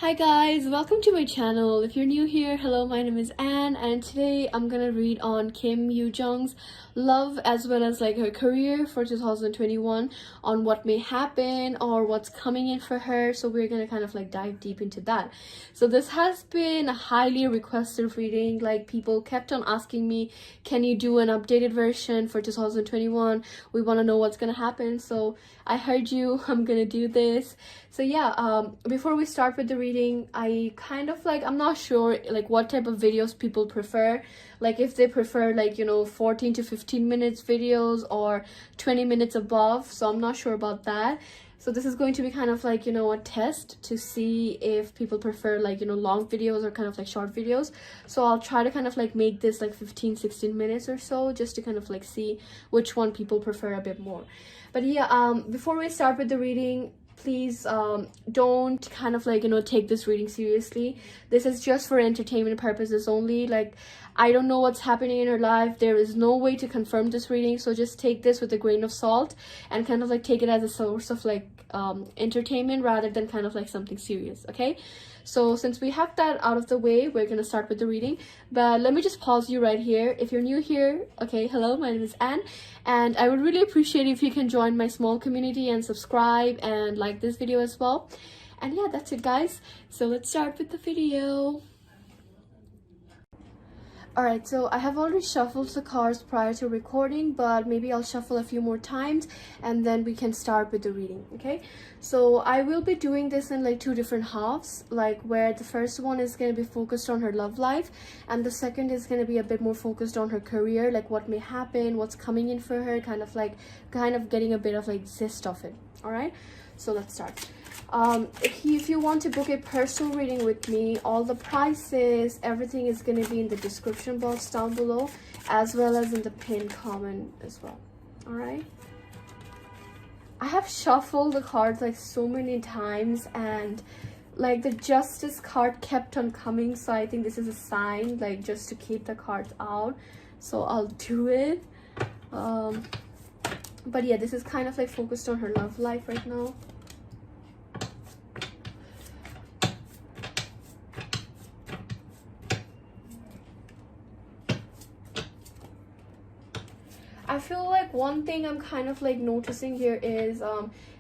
Hi guys, welcome to my channel. If you're new here, hello, my name is Anne, and today I'm gonna read on KimYooJung's love as well as like her career for 2021, on what may happen or what's coming in for her. So we're gonna kind of like dive deep into that. So this has been a highly requested reading. Like, people kept on asking me, can you do an updated version for 2021? We want to know what's gonna happen. So I heard you, I'm gonna do this. So yeah, before we start with the reading, I kind of like, I'm not sure like what type of videos people prefer, like if they prefer like, you know, 14 to 15 minutes videos or 20 minutes above. So I'm not sure about that. So this is going to be kind of like, you know, a test to see if people prefer like, you know, long videos or kind of like short videos. So I'll try to kind of like make this like 15-16 minutes or so, just to kind of like see which one people prefer a bit more. But yeah, before we start with the reading, please don't kind of like, you know, take this reading seriously. This is just for entertainment purposes only. Like, I don't know what's happening in her life. There is no way to confirm this reading, so just take this with a grain of salt and kind of like take it as a source of like entertainment rather than kind of like something serious. Okay, so since we have that out of the way, we're gonna start with the reading. But let me just pause you right here. If you're new here, okay, hello, my name is Anne, and I would really appreciate if you can join my small community and subscribe and like this video as well. And yeah, that's it guys, so let's start with the video. Alright, so I have already shuffled the cards prior to recording, but maybe I'll shuffle a few more times and then we can start with the reading, okay? So I will be doing this in like two different halves, like where the first one is going to be focused on her love life and the second is going to be a bit more focused on her career, like what may happen, what's coming in for her, kind of getting a bit of like gist of it. Alright, so let's start. If you want to book a personal reading with me, all the prices, everything is going to be in the description box down below, as well as in the pinned comment as well. All right, I have shuffled the cards like so many times and like the Justice card kept on coming, so I think this is a sign, like just to keep the cards out, so I'll do it. But yeah, this is kind of like focused on her love life right now. I feel like one thing I'm kind of like noticing here is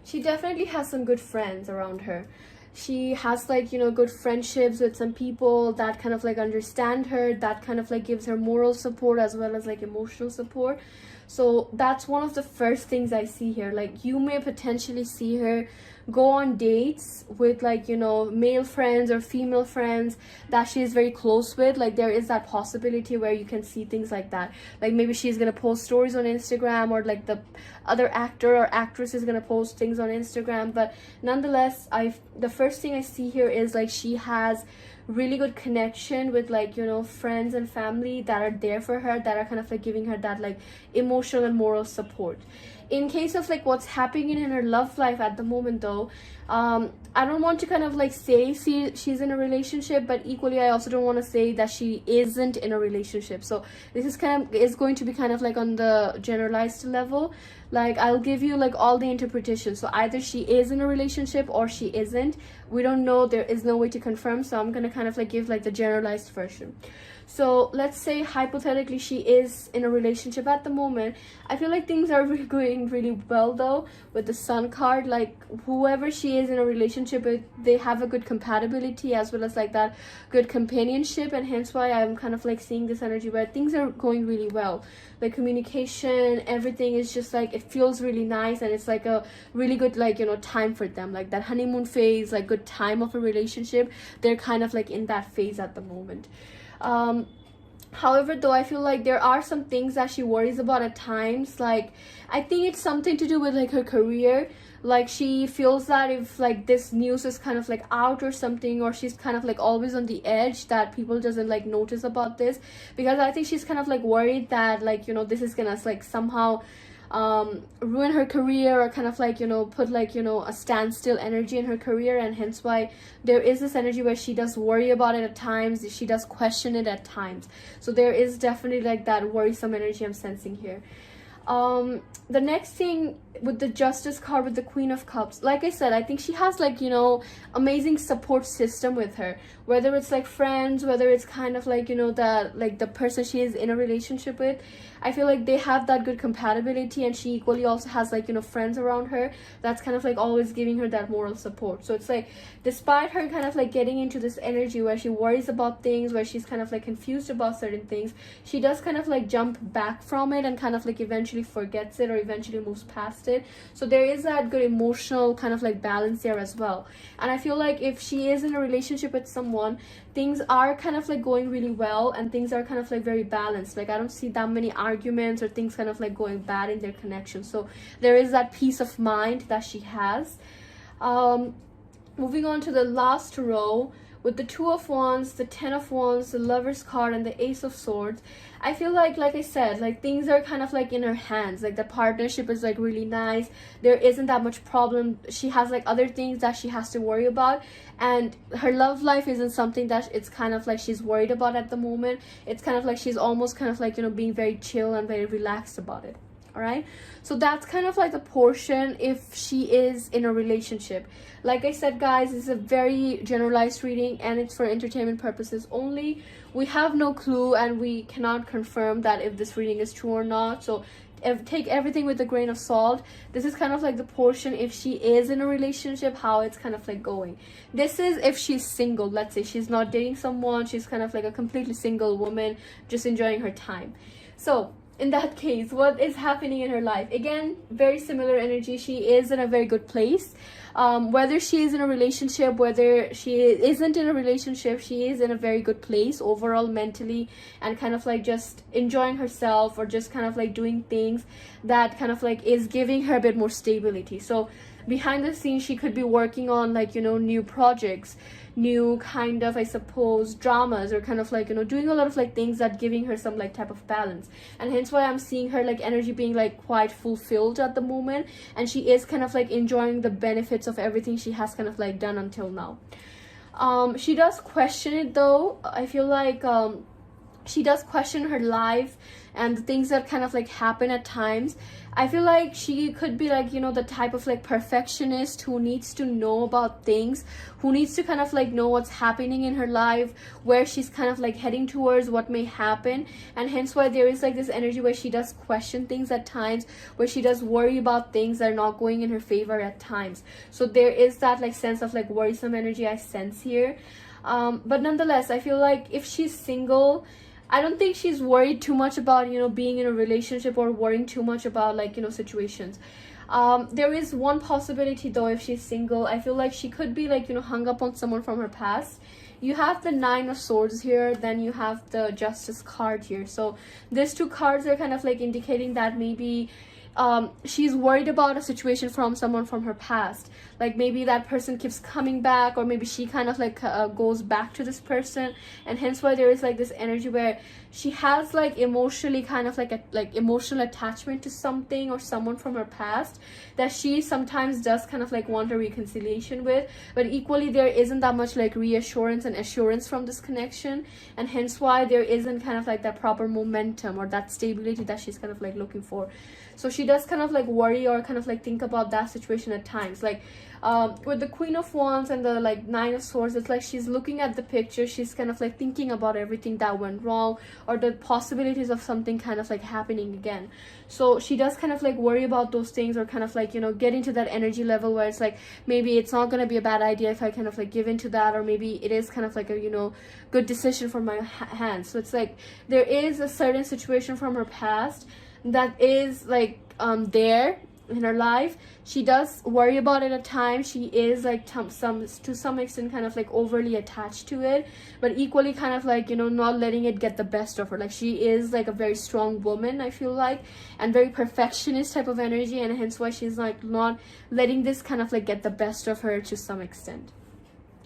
she definitely has some good friends around her. She has like, you know, good friendships with some people that kind of like understand her, that kind of like gives her moral support as well as like emotional support. So that's one of the first things I see here. Like, you may potentially see her go on dates with like, you know, male friends or female friends that she is very close with. Like, there is that possibility where you can see things like that. Like, maybe she's gonna post stories on Instagram, or like the other actor or actress is gonna post things on Instagram. But nonetheless, the first thing I see here is like she has really good connection with like, you know, friends and family that are there for her, that are kind of like giving her that like emotional and moral support. In case of like what's happening in her love life at the moment though, I don't want to kind of like say she's in a relationship, but equally I also don't want to say that she isn't in a relationship. So this is going to be kind of like on the generalized level. Like, I'll give you like all the interpretations. So either she is in a relationship or she isn't. We don't know. There is no way to confirm. So I'm gonna kind of like give like the generalized version. So let's say hypothetically she is in a relationship at the moment. I feel like things are going really well though with the Sun card. Like, whoever she is in a relationship with, they have a good compatibility as well as like that good companionship, and hence why I'm kind of like seeing this energy where things are going really well. Like, communication, everything is just like, it feels really nice, and it's like a really good like, you know, time for them, like that honeymoon phase, like good time of a relationship. They're kind of like in that phase at the moment. However though, I feel like there are some things that she worries about at times. Like, I think it's something to do with like her career. Like, she feels that if like this news is kind of like out or something, or she's kind of like always on the edge, that people doesn't like notice about this, because I think she's kind of like worried that like, you know, this is gonna like somehow ruin her career, or kind of like, you know, put like, you know, a standstill energy in her career. And hence why there is this energy where she does worry about it at times, she does question it at times. So there is definitely like that worrisome energy I'm sensing here. The next thing with the Justice card, with the Queen of Cups, like I said, I think she has like, you know, amazing support system with her, whether it's like friends, whether it's kind of like, you know, that like the person she is in a relationship with. I feel like they have that good compatibility, and she equally also has like, you know, friends around her that's kind of like always giving her that moral support. So it's like, despite her kind of like getting into this energy where she worries about things, where she's kind of like confused about certain things, she does kind of like jump back from it and kind of like eventually forgets it or eventually moves past it. So there is that good emotional kind of like balance there as well. And I feel like if she is in a relationship with someone, things are kind of like going really well, and things are kind of like very balanced. Like I don't see that many arguments or things kind of like going bad in their connection. So there is that peace of mind that she has. Moving on to the last row, with the Two of Wands, the Ten of Wands, the Lover's card, and the Ace of Swords, I feel like I said, like things are kind of like in her hands. Like the partnership is like really nice. There isn't that much problem. She has like other things that she has to worry about, and her love life isn't something that it's kind of like she's worried about at the moment. It's kind of like she's almost kind of like, you know, being very chill and very relaxed about it. All right, so that's kind of like the portion if she is in a relationship. Like I said, guys, it's a very generalized reading and it's for entertainment purposes only. We have no clue and we cannot confirm that if this reading is true or not, so take everything with a grain of salt. This is kind of like the portion if she is in a relationship, how it's kind of like going. This is if she's single. Let's say she's not dating someone, she's kind of like a completely single woman just enjoying her time. So in that case, what is happening in her life? Again, very similar energy. She is in a very good place. Whether she is in a relationship, whether she isn't in a relationship, she is in a very good place overall mentally, and kind of like just enjoying herself, or just kind of like doing things that kind of like is giving her a bit more stability. So behind the scenes, she could be working on like, you know, new projects, new kind of, I suppose, dramas, or kind of like, you know, doing a lot of like things that giving her some like type of balance. And hence why I'm seeing her like energy being like quite fulfilled at the moment, and she is kind of like enjoying the benefits of everything she has kind of like done until now. She does question it though. I feel like she does question her life and the things that kind of like happen at times. I feel like she could be like, you know, the type of like perfectionist who needs to know about things, who needs to kind of like know what's happening in her life, where she's kind of like heading towards, what may happen. And hence why there is like this energy where she does question things at times, where she does worry about things that are not going in her favor at times. So there is that like sense of like worrisome energy I sense here. But nonetheless, I feel like if she's single, I don't think she's worried too much about, you know, being in a relationship, or worrying too much about like, you know, situations. There is one possibility though, if she's single. I feel like she could be like, you know, hung up on someone from her past. You have the Nine of Swords here, then you have the Justice card here. So these two cards are kind of like indicating that maybe she's worried about a situation from someone from her past. Like maybe that person keeps coming back, or maybe she kind of like goes back to this person, and hence why there is like this energy where she has like emotionally kind of like a emotional attachment to something or someone from her past that she sometimes does kind of like want a reconciliation with. But equally, there isn't that much like reassurance and assurance from this connection, and hence why there isn't kind of like that proper momentum or that stability that she's kind of like looking for. So she does kind of like worry or kind of like think about that situation at times. Like with the Queen of Wands and the like Nine of Swords, it's like she's looking at the picture, she's kind of like thinking about everything that went wrong, or the possibilities of something kind of like happening again. So she does kind of like worry about those things, or kind of like, you know, get into that energy level where it's like, maybe it's not going to be a bad idea if I kind of like give into that, or maybe it is kind of like a, you know, good decision from my hands. So it's like there is a certain situation from her past that is like there in her life. She does worry about it at times. She is like to some extent kind of like overly attached to it, but equally kind of like, you know, not letting it get the best of her. Like she is like a very strong woman, I feel like, and very perfectionist type of energy, and hence why she's like not letting this kind of like get the best of her to some extent.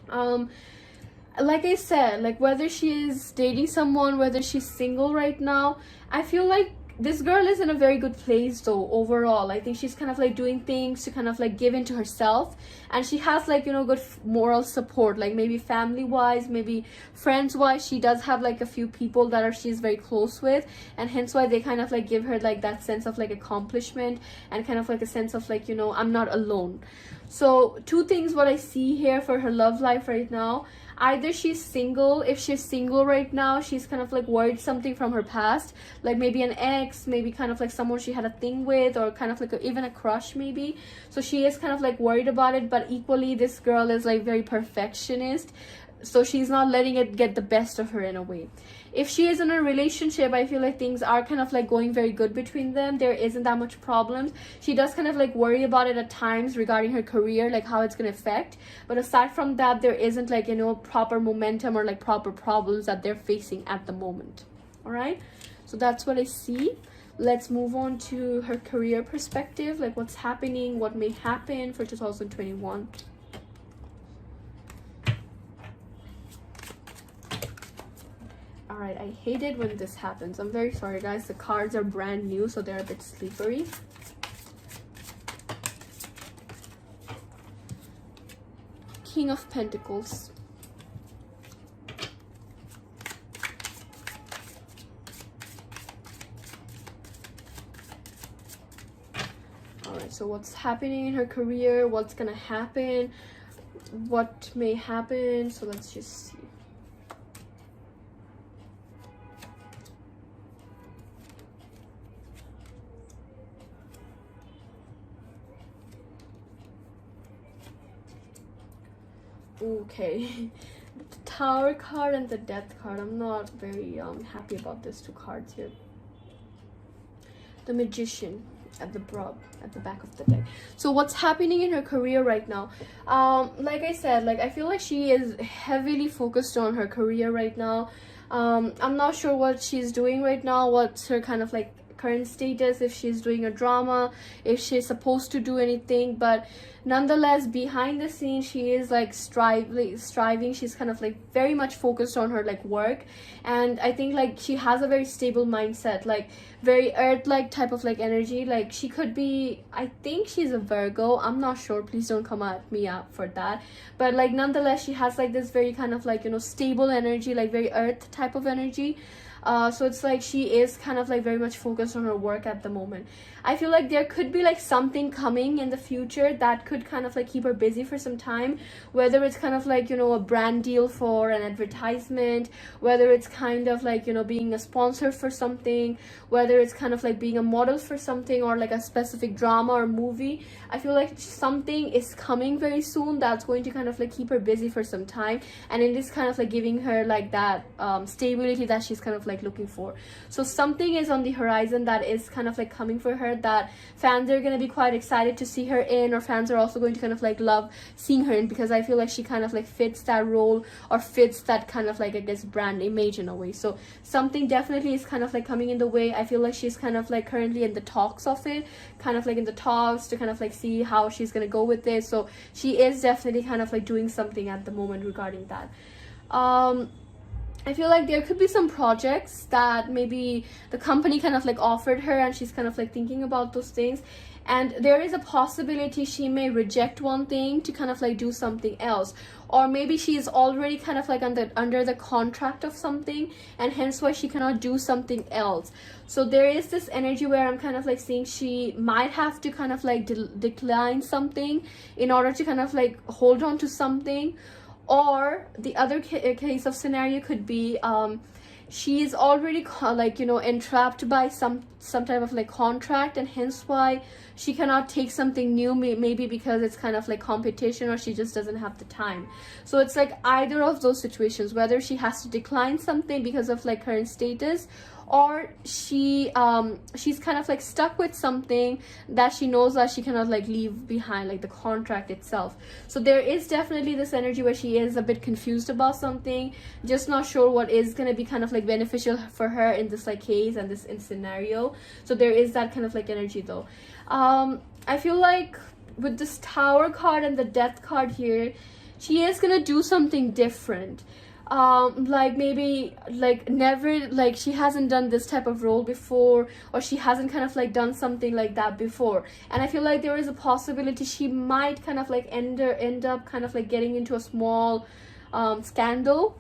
Like I said, like whether she is dating someone, whether she's single right now, I feel like this girl is in a very good place though overall. I think she's kind of like doing things to kind of like give into herself, and she has like, you know, good moral support, like maybe family wise, maybe friends wise. She does have like a few people that she's very close with, and hence why they kind of like give her like that sense of like accomplishment and kind of like a sense of like, you know, I'm not alone. So two things what I see here for her love life right now: either she's single. If she's single right now, she's kind of like worried something from her past, like maybe an ex, maybe kind of like someone she had a thing with, or kind of like even a crush maybe. So she is kind of like worried about it, but equally this girl is like very perfectionist, so she's not letting it get the best of her in a way. If she is in a relationship, I feel like things are kind of like going very good between them. There isn't that much problems. She does kind of like worry about it at times regarding her career, like how it's going to affect, but aside from that, there isn't like, you know, proper momentum or like proper problems that they're facing at the moment. All right, so that's what I see. Let's move on to her career perspective, like what's happening, what may happen for 2021. Alright, I hate it when this happens. I'm very sorry guys, the cards are brand new, so they're a bit slippery. King of Pentacles. Alright, so what's happening in her career, what's gonna happen, what may happen, so let's just see. Okay, the Tower card and the Death card. I'm not very happy about these two cards here. The Magician at the back of the deck. So what's happening in her career right now? Like I said, like I feel like she is heavily focused on her career right now. I'm not sure what she's doing right now, what's her kind of like current status, if she's doing a drama, if she's supposed to do anything, but nonetheless behind the scenes she is like striving. She's kind of like very much focused on her like work, and I think like she has a very stable mindset, like very earth-like type of like energy. Like she could be, I think she's a Virgo, I'm not sure, please don't come at me up for that, but like nonetheless she has like this very kind of like, you know, stable energy, like very earth type of energy. So it's like she is kind of like very much focused on her work at the moment. I feel like there could be like something coming in the future that could kind of like keep her busy for some time, whether it's kind of like, you know, a brand deal for an advertisement, whether it's kind of like, you know, being a sponsor for something, whether it's kind of like being a model for something, or like a specific drama or movie. I feel like something is coming very soon that's going to kind of like keep her busy for some time, and it is kind of like giving her like that stability that she's kind of like looking for. So something is on the horizon that is kind of like coming for her, that fans are going to be quite excited to see her in, or fans are also going to kind of like love seeing her in, because I feel like she kind of like fits that role, or fits that kind of like, I guess, brand image in a way. So something definitely is kind of like coming in the way. I feel like she's kind of like currently in the talks of it, kind of like in the talks to kind of like see how she's going to go with this. So she is definitely kind of like doing something at the moment regarding that. I feel like there could be some projects that maybe the company kind of like offered her, and she's kind of like thinking about those things, and there is a possibility she may reject one thing to kind of like do something else, or maybe she is already kind of like under the contract of something, and hence why she cannot do something else. So there is this energy where I'm kind of like seeing she might have to kind of like decline something in order to kind of like hold on to something. Or the other case of scenario could be she is already like, you know, entrapped by some type of like contract, and hence why she cannot take something new, maybe because it's kind of like competition, or she just doesn't have the time. So it's like either of those situations, whether she has to decline something because of like current status, or she's kind of like stuck with something that she knows that she cannot like leave behind, like the contract itself. So there is definitely this energy where she is a bit confused about something, just not sure what is going to be kind of like beneficial for her in this like case and this in scenario. So there is that kind of like energy though. I feel like with this Tower card and the Death card here, she is gonna do something different. like maybe like never, like she hasn't done this type of role before, or she hasn't kind of like done something like that before. And I feel like there is a possibility she might kind of like end up kind of like getting into a small scandal.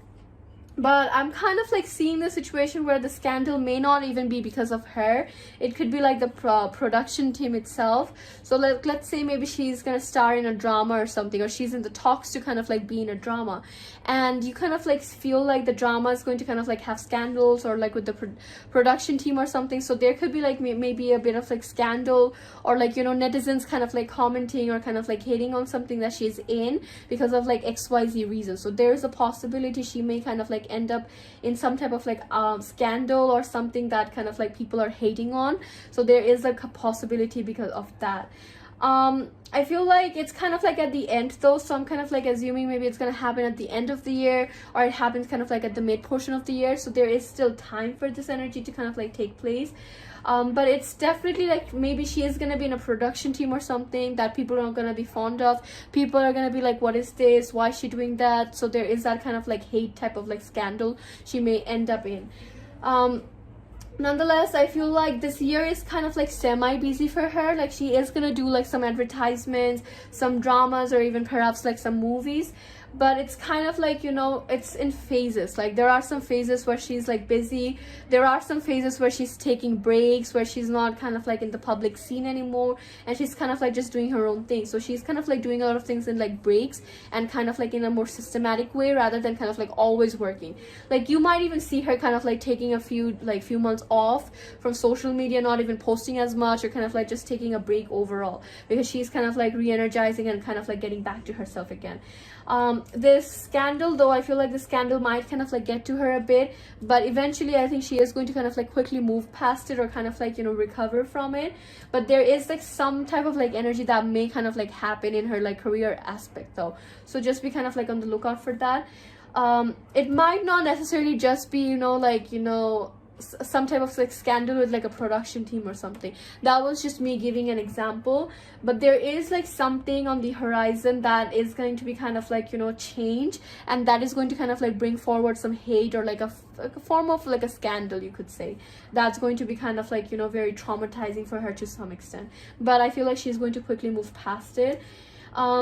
But I'm kind of like seeing the situation where the scandal may not even be because of her. It could be like the production team itself. So let's say maybe she's gonna star in a drama or something, or she's in the talks to kind of like be in a drama, and you kind of like feel like the drama is going to kind of like have scandals, or like with the production team or something. So there could be like maybe a bit of like scandal, or like, you know, netizens kind of like commenting or kind of like hating on something that she's in because of like XYZ reason. So there is a possibility she may kind of like end up in some type of like scandal or something that kind of like people are hating on. So there is like a possibility because of that. I feel like it's kind of like at the end though, so I'm kind of like assuming maybe it's gonna happen at the end of the year, or it happens kind of like at the mid portion of the year. So there is still time for this energy to kind of like take place. But it's definitely like maybe she is gonna be in a production team or something that people are gonna be fond of. People are gonna be like, what is this, why is she doing that? So there is that kind of like hate type of like scandal she may end up in. Nonetheless, I feel like this year is kind of like semi-busy for her. Like she is gonna do like some advertisements, some dramas, or even perhaps like some movies. But it's kind of like, you know, it's in phases. Like there are some phases where she's like busy. There are some phases where she's taking breaks, where she's not kind of like in the public scene anymore, and she's kind of like just doing her own thing. So she's kind of like doing a lot of things in like breaks, and kind of like in a more systematic way, rather than kind of like always working. Like you might even see her kind of like taking a few months off from social media, not even posting as much, or kind of like just taking a break overall, because she's kind of like re-energizing and kind of like getting back to herself again. This scandal though, I feel like the scandal might kind of like get to her a bit, but eventually I think she is going to kind of like quickly move past it, or kind of like, you know, recover from it. But there is like some type of like energy that may kind of like happen in her like career aspect though, so just be kind of like on the lookout for that. It might not necessarily just be, you know, like, you know, some type of like scandal with like a production team or something. That was just me giving an example, but there is like something on the horizon that is going to be kind of like, you know, change, and that is going to kind of like bring forward some hate, or like a form of like a scandal, you could say, that's going to be kind of like, you know, very traumatizing for her to some extent. But I feel like she's going to quickly move past it.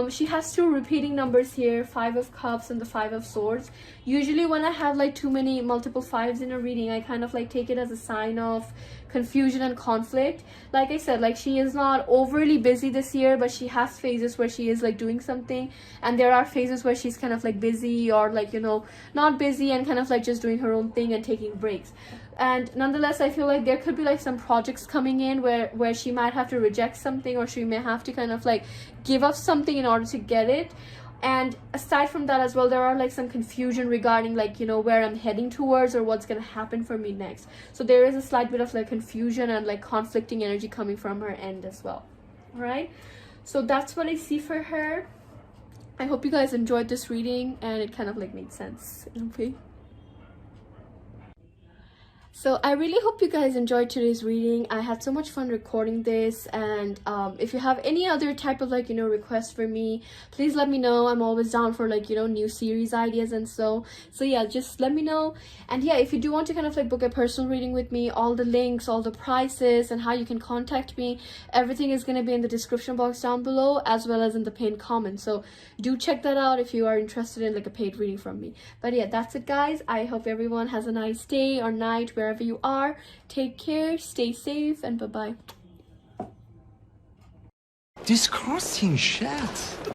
She has two repeating numbers here, 5 of Cups and the 5 of Swords. Usually when I have like too many multiple 5s in a reading, I kind of like take it as a sign of confusion and conflict. Like I said, like she is not overly busy this year, but she has phases where she is like doing something, and there are phases where she's kind of like busy, or like, you know, not busy, and kind of like just doing her own thing and taking breaks. And nonetheless, I feel like there could be like some projects coming in where she might have to reject something, or she may have to kind of like give up something in order to get it. And aside from that as well, there are like some confusion regarding like, you know, where I'm heading towards, or what's gonna happen for me next. So there is a slight bit of like confusion and like conflicting energy coming from her end as well. All right, so that's what I see for her. I hope you guys enjoyed this reading and it kind of like made sense. Okay. So I really hope you guys enjoyed today's reading. I had so much fun recording this, and if you have any other type of like, you know, requests for me, please let me know. I'm always down for like, you know, new series ideas and so yeah, just let me know. And yeah, if you do want to kind of like book a personal reading with me, all the links, all the prices, and how you can contact me, everything is going to be in the description box down below, as well as in the pinned comment. So do check that out if you are interested in like a paid reading from me. But yeah, that's it guys. I hope everyone has a nice day or night wherever you are. Take care, stay safe, and bye-bye. Disgusting shit.